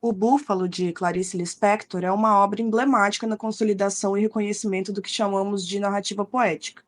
O Búfalo, de Clarice Lispector, é uma obra emblemática na consolidação e reconhecimento do que chamamos de narrativa poética.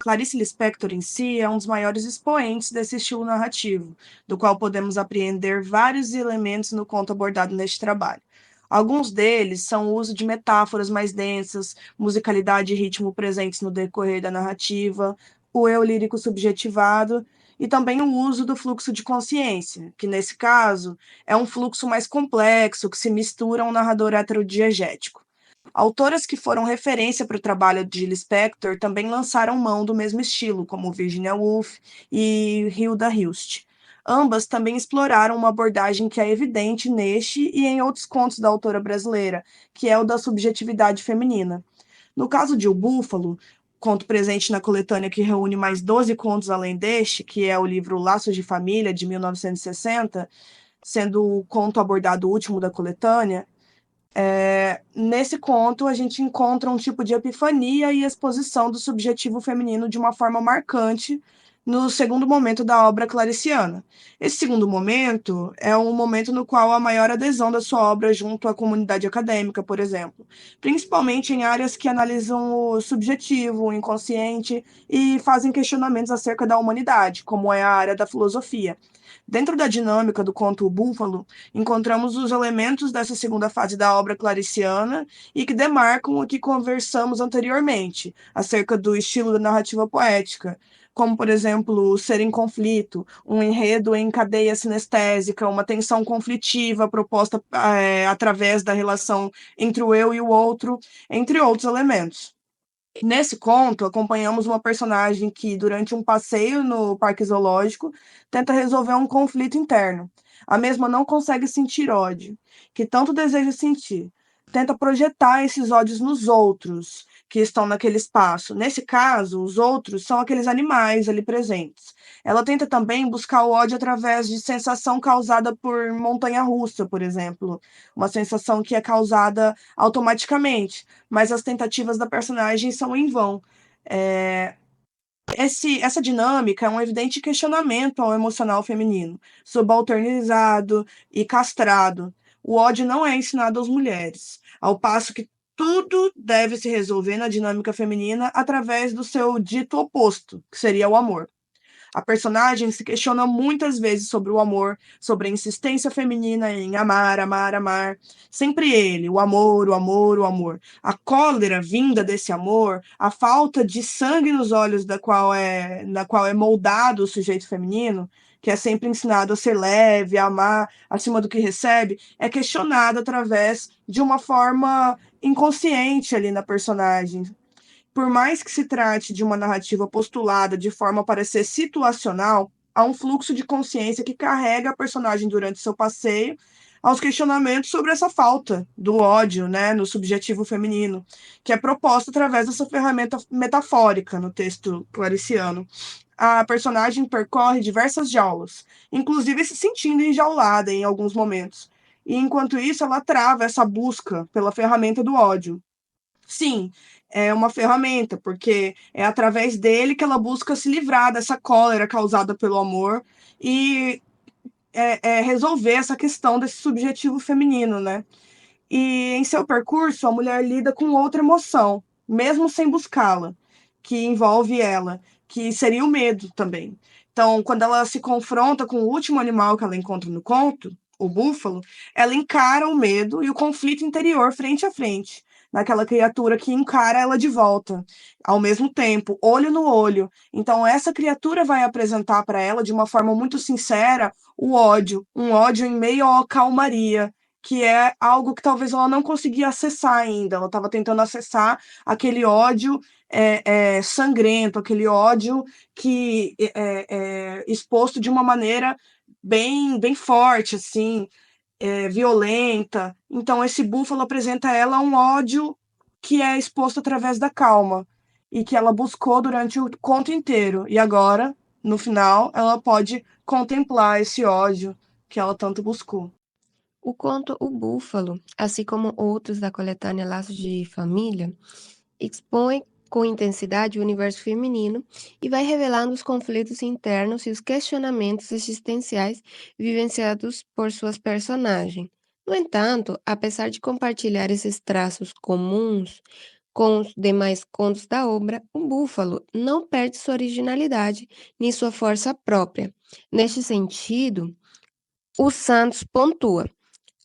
Clarice Lispector em si é um dos maiores expoentes desse estilo narrativo, do qual podemos apreender vários elementos no conto abordado neste trabalho. Alguns deles são o uso de metáforas mais densas, musicalidade e ritmo presentes no decorrer da narrativa, o eu lírico subjetivado e também o uso do fluxo de consciência, que nesse caso é um fluxo mais complexo que se mistura a um narrador heterodiegético. Autoras que foram referência para o trabalho de Lispector também lançaram mão do mesmo estilo, como Virginia Woolf e Hilda Hilst. Ambas também exploraram uma abordagem que é evidente neste e em outros contos da autora brasileira, que é o da subjetividade feminina. No caso de O Búfalo, conto presente na coletânea que reúne mais 12 contos além deste, que é o livro Laços de Família, de 1960, sendo o conto abordado o último da coletânea, nesse conto, a gente encontra um tipo de epifania e exposição do subjetivo feminino de uma forma marcante no segundo momento da obra clariciana. Esse segundo momento é um momento no qual há maior adesão da sua obra junto à comunidade acadêmica, por exemplo, principalmente em áreas que analisam o subjetivo, o inconsciente e fazem questionamentos acerca da humanidade, como é a área da filosofia. Dentro da dinâmica do conto O Búfalo, encontramos os elementos dessa segunda fase da obra clariciana e que demarcam o que conversamos anteriormente, acerca do estilo da narrativa poética, como, por exemplo, o ser em conflito, um enredo em cadeia sinestésica, uma tensão conflitiva proposta através da relação entre o eu e o outro, entre outros elementos. Nesse conto, acompanhamos uma personagem que, durante um passeio no parque zoológico, tenta resolver um conflito interno. A mesma não consegue sentir ódio, que tanto deseja sentir. Tenta projetar esses ódios nos outros que estão naquele espaço. Nesse caso, os outros são aqueles animais ali presentes. Ela tenta também buscar o ódio através de sensação causada por montanha-russa, por exemplo. Uma sensação que é causada automaticamente, mas as tentativas da personagem são em vão. É, essa dinâmica é um evidente questionamento ao emocional feminino, subalternizado e castrado. O ódio não é ensinado às mulheres, ao passo que tudo deve se resolver na dinâmica feminina através do seu dito oposto, que seria o amor. A personagem se questiona muitas vezes sobre o amor, sobre a insistência feminina em amar, amar, amar. Sempre ele, o amor, o amor, o amor. A cólera vinda desse amor, a falta de sangue nos olhos na qual é moldado o sujeito feminino, que é sempre ensinado a ser leve, a amar acima do que recebe, é questionada através de uma forma inconsciente ali na personagem. Por mais que se trate de uma narrativa postulada de forma a parecer situacional, há um fluxo de consciência que carrega a personagem durante seu passeio aos questionamentos sobre essa falta do ódio, né, no subjetivo feminino, que é proposta através dessa ferramenta metafórica no texto clariciano. A personagem percorre diversas jaulas, inclusive se sentindo enjaulada em alguns momentos. E enquanto isso, ela trava essa busca pela ferramenta do ódio. Sim, é uma ferramenta, porque é através dele que ela busca se livrar dessa cólera causada pelo amor e resolver essa questão desse subjetivo feminino, né? E em seu percurso, a mulher lida com outra emoção, mesmo sem buscá-la, que envolve ela, que seria o medo também. Então, quando ela se confronta com o último animal que ela encontra no conto, o búfalo, ela encara o medo e o conflito interior frente a frente, naquela criatura que encara ela de volta, ao mesmo tempo, olho no olho. Então, essa criatura vai apresentar para ela, de uma forma muito sincera, o ódio, um ódio em meio à calmaria, que é algo que talvez ela não conseguia acessar ainda. Ela estava tentando acessar aquele ódio sangrento, aquele ódio que é exposto de uma maneira bem forte, assim, violenta. Então, esse búfalo apresenta a ela um ódio que é exposto através da calma e que ela buscou durante o conto inteiro. E agora, no final, ela pode contemplar esse ódio que ela tanto buscou. O conto O Búfalo, assim como outros da coletânea Laços de Família, expõe com intensidade o universo feminino e vai revelando os conflitos internos e os questionamentos existenciais vivenciados por suas personagens. No entanto, apesar de compartilhar esses traços comuns com os demais contos da obra, o Búfalo não perde sua originalidade nem sua força própria. Neste sentido, o Santos pontua: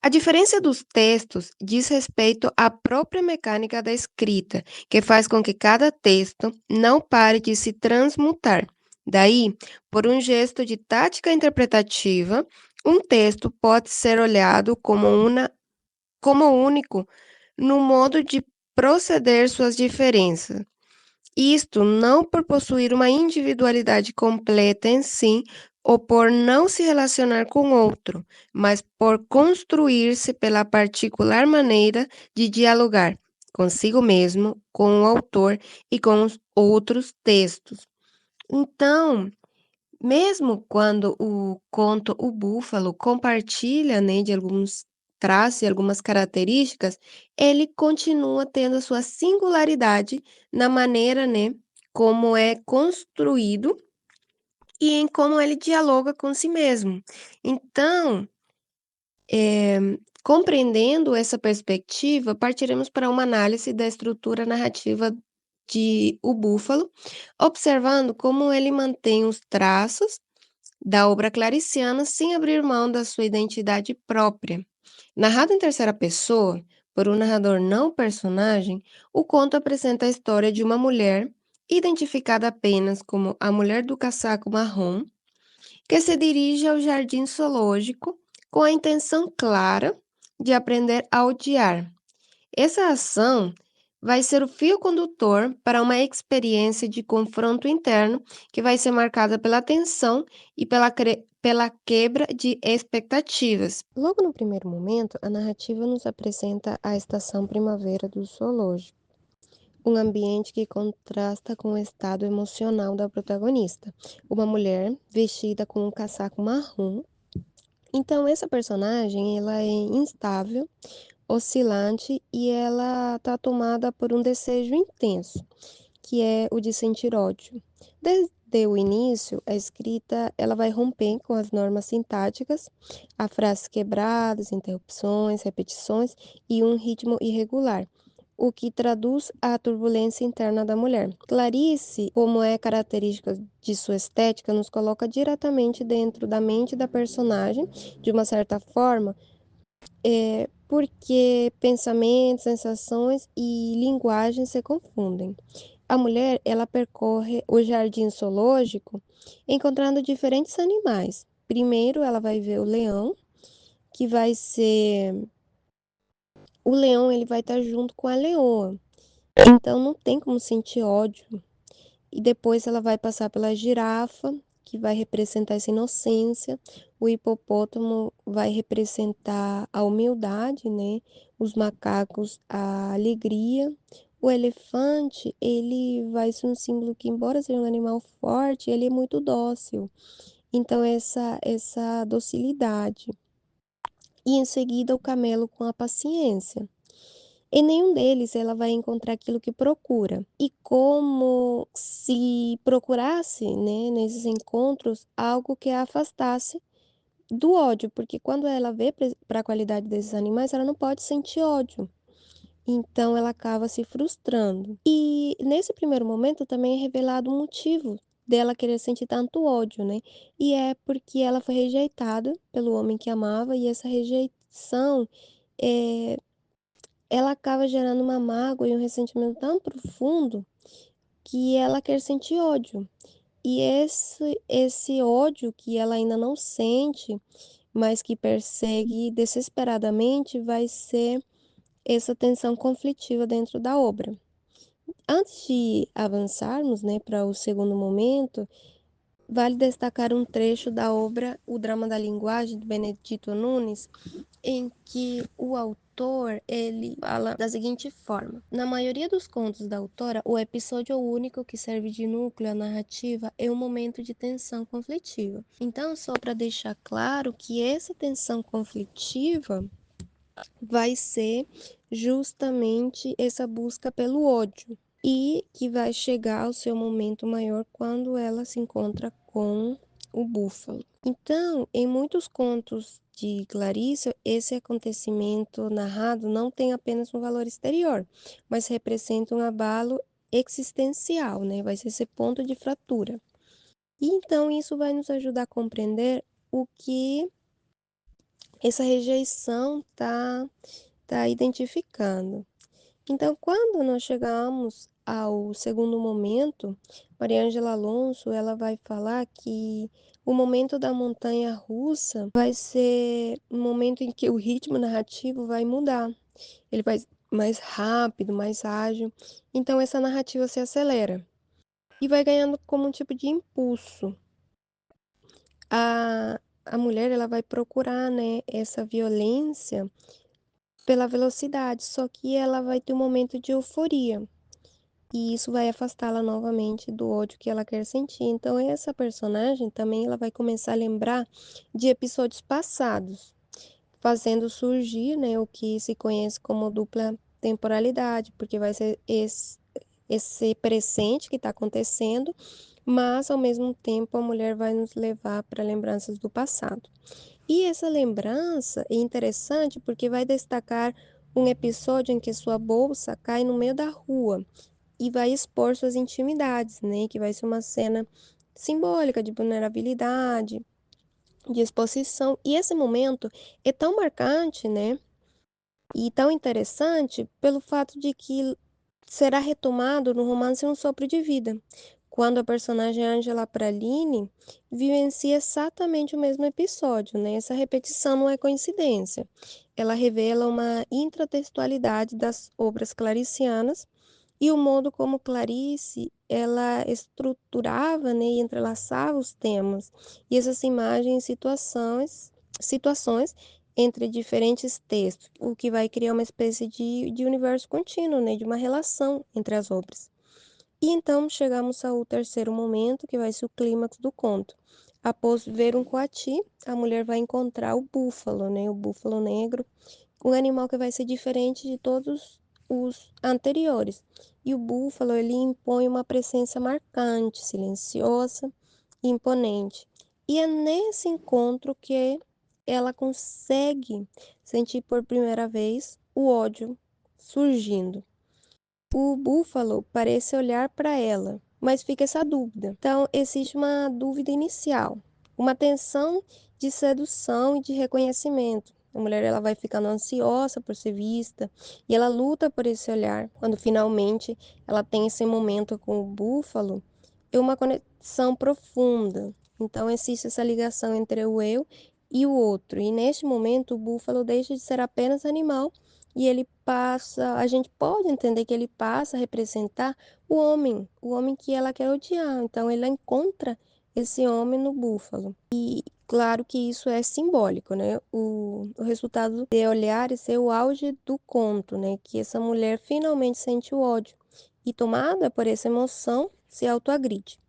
a diferença dos textos diz respeito à própria mecânica da escrita, que faz com que cada texto não pare de se transmutar. Daí, por um gesto de tática interpretativa, um texto pode ser olhado como único no modo de proceder suas diferenças. Isto não por possuir uma individualidade completa em si ou por não se relacionar com outro, mas por construir-se pela particular maneira de dialogar consigo mesmo, com o autor e com os outros textos. Então, mesmo quando o conto O Búfalo compartilha, né, de alguns traços e algumas características, ele continua tendo a sua singularidade na maneira, né, como é construído e em como ele dialoga com si mesmo. Então, compreendendo essa perspectiva, partiremos para uma análise da estrutura narrativa de O Búfalo, observando como ele mantém os traços da obra clariciana sem abrir mão da sua identidade própria. Narrado em terceira pessoa, por um narrador não personagem, o conto apresenta a história de uma mulher, identificada apenas como a mulher do casaco marrom, que se dirige ao jardim zoológico com a intenção clara de aprender a odiar. Essa ação vai ser o fio condutor para uma experiência de confronto interno que vai ser marcada pela tensão e pela quebra de expectativas. Logo no primeiro momento, a narrativa nos apresenta a estação primavera do zoológico, um ambiente que contrasta com o estado emocional da protagonista, uma mulher vestida com um casaco marrom. Então, essa personagem, ela é instável, oscilante e ela está tomada por um desejo intenso, que é o de sentir ódio. Desde o início, a escrita ela vai romper com as normas sintáticas, há frases quebradas, interrupções, repetições e um ritmo irregular, o que traduz a turbulência interna da mulher. Clarice, como é característica de sua estética, nos coloca diretamente dentro da mente da personagem, de uma certa forma, porque pensamentos, sensações e linguagem se confundem. A mulher, ela percorre o jardim zoológico encontrando diferentes animais. Primeiro, ela vai ver o leão, que vai ser o leão, ele vai estar junto com a leoa. Então não tem como sentir ódio. E depois ela vai passar pela girafa, que vai representar essa inocência. O hipopótamo vai representar a humildade, né? Os macacos, a alegria. O elefante, ele vai ser um símbolo que, embora seja um animal forte, ele é muito dócil. Então, essa docilidade. E em seguida, o camelo com a paciência. Em nenhum deles ela vai encontrar aquilo que procura. E como se procurasse, né, nesses encontros, algo que a afastasse do ódio, porque quando ela vê para a qualidade desses animais, ela não pode sentir ódio. Então ela acaba se frustrando. E nesse primeiro momento também é revelado o motivo dela querer sentir tanto ódio, né? E é porque ela foi rejeitada pelo homem que amava, e essa rejeição é, ela acaba gerando uma mágoa e um ressentimento tão profundo que ela quer sentir ódio. E esse ódio que ela ainda não sente, mas que persegue desesperadamente, vai ser essa tensão conflitiva dentro da obra. Antes de avançarmos, né, para o segundo momento, vale destacar um trecho da obra O Drama da Linguagem, de Benedito Nunes, em que o autor ele fala da seguinte forma: na maioria dos contos da autora, o episódio único que serve de núcleo à narrativa é um momento de tensão conflitiva. Então, só para deixar claro que essa tensão conflitiva vai ser justamente essa busca pelo ódio, e que vai chegar ao seu momento maior quando ela se encontra com o búfalo. Então, em muitos contos de Clarice, esse acontecimento narrado não tem apenas um valor exterior, mas representa um abalo existencial, né? Vai ser esse ponto de fratura. E então isso vai nos ajudar a compreender o que essa rejeição tá identificando. Então, quando nós chegamos ao segundo momento, Maria Ângela Alonso, ela vai falar que o momento da montanha russa vai ser um momento em que o ritmo narrativo vai mudar. Ele vai mais rápido, mais ágil. Então essa narrativa se acelera e vai ganhando como um tipo de impulso. A mulher, ela vai procurar, né, essa violência pela velocidade, só que ela vai ter um momento de euforia. E isso vai afastá-la novamente do ódio que ela quer sentir. Então essa personagem também ela vai começar a lembrar de episódios passados, fazendo surgir, né, o que se conhece como dupla temporalidade, porque vai ser esse presente que está acontecendo, mas ao mesmo tempo a mulher vai nos levar para lembranças do passado. E essa lembrança é interessante porque vai destacar um episódio em que sua bolsa cai no meio da rua e vai expor suas intimidades, né? Que vai ser uma cena simbólica de vulnerabilidade, de exposição. E esse momento é tão marcante, né? E tão interessante pelo fato de que será retomado no romance Um Sopro de Vida, quando a personagem Angela Praline vivencia exatamente o mesmo episódio, né? Essa repetição não é coincidência. Ela revela uma intratextualidade das obras claricianas e o modo como Clarice ela estruturava, né, e entrelaçava os temas e essas imagens, situações entre diferentes textos, o que vai criar uma espécie de universo contínuo, né, de uma relação entre as obras. E então chegamos ao terceiro momento, que vai ser o clímax do conto. Após ver um coati, a mulher vai encontrar o búfalo, né, o búfalo negro, um animal que vai ser diferente de todos os anteriores. E o búfalo, ele impõe uma presença marcante, silenciosa e imponente. E é nesse encontro que ela consegue sentir por primeira vez o ódio surgindo. O búfalo parece olhar para ela, mas fica essa dúvida. Então, existe uma dúvida inicial, uma tensão de sedução e de reconhecimento. A mulher ela vai ficando ansiosa por ser vista e ela luta por esse olhar. Quando finalmente ela tem esse momento com o búfalo, é uma conexão profunda. Então, existe essa ligação entre o eu e o outro. E neste momento, o búfalo deixa de ser apenas animal e ele passa, a gente pode entender que ele passa a representar o homem que ela quer odiar. Então, ela encontra esse homem no búfalo. E claro que isso é simbólico, né? O resultado de olhar e ser o auge do conto, né? Que essa mulher finalmente sente o ódio e, tomada por essa emoção, se autoagride.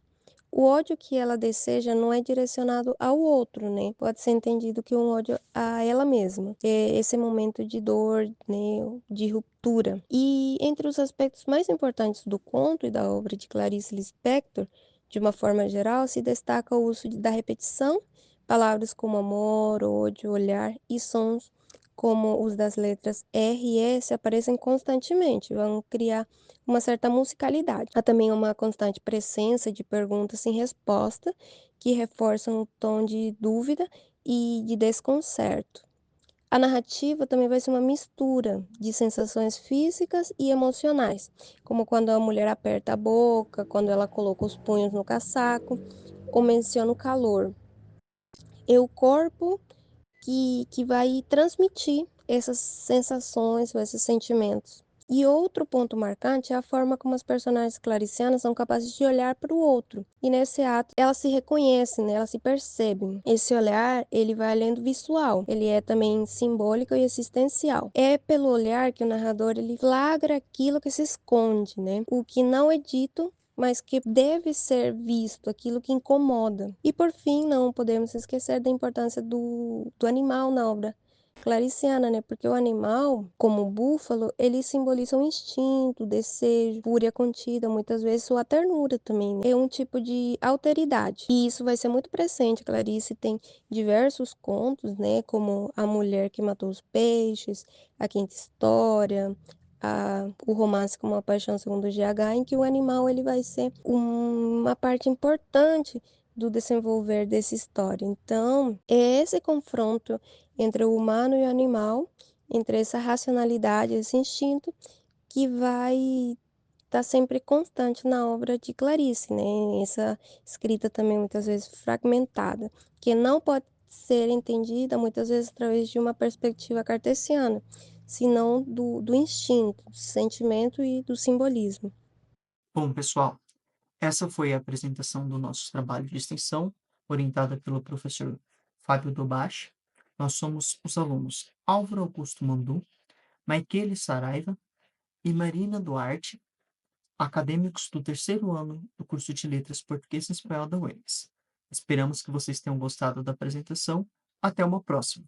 O ódio que ela deseja não é direcionado ao outro, né? Pode ser entendido que um ódio a ela mesma. É esse momento de dor, né? De ruptura. E entre os aspectos mais importantes do conto e da obra de Clarice Lispector, de uma forma geral, se destaca o uso da repetição, palavras como amor, ódio, olhar e sons como os das letras R e S aparecem constantemente, vão criar uma certa musicalidade. Há também uma constante presença de perguntas sem resposta, que reforçam o tom de dúvida e de desconcerto. A narrativa também vai ser uma mistura de sensações físicas e emocionais, como quando a mulher aperta a boca, quando ela coloca os punhos no casaco, ou menciona o calor. E o corpo que vai transmitir essas sensações ou esses sentimentos. E outro ponto marcante é a forma como as personagens claricianas são capazes de olhar para o outro. E nesse ato, elas se reconhecem, né? Elas se percebem. Esse olhar, ele vai além do visual. Ele é também simbólico e existencial. É pelo olhar que o narrador ele flagra aquilo que se esconde, né? O que não é dito mas que deve ser visto, aquilo que incomoda. E por fim, não podemos esquecer da importância do animal na obra clariciana, né? Porque o animal, como o búfalo, ele simboliza o instinto, o desejo, fúria contida, muitas vezes sua ternura também, né? É um tipo de alteridade. E isso vai ser muito presente. Clarice tem diversos contos, né? Como A Mulher que Matou os Peixes, A Quinta História, o Romance com uma Paixão Segundo GH, em que o animal ele vai ser uma parte importante do desenvolver dessa história. Então, é esse confronto entre o humano e o animal, entre essa racionalidade, esse instinto, que vai estar sempre constante na obra de Clarice, né? Essa escrita também muitas vezes fragmentada, que não pode ser entendida muitas vezes através de uma perspectiva cartesiana, senão do instinto, do sentimento e do simbolismo. Bom, pessoal, essa foi a apresentação do nosso trabalho de extensão, orientada pelo professor Fábio Dobashi. Nós somos os alunos Álvaro Augusto Mandu, Maikele Saraiva e Marina Duarte, acadêmicos do terceiro ano do curso de Letras Português e Espanhol da UEMS. Esperamos que vocês tenham gostado da apresentação. Até uma próxima!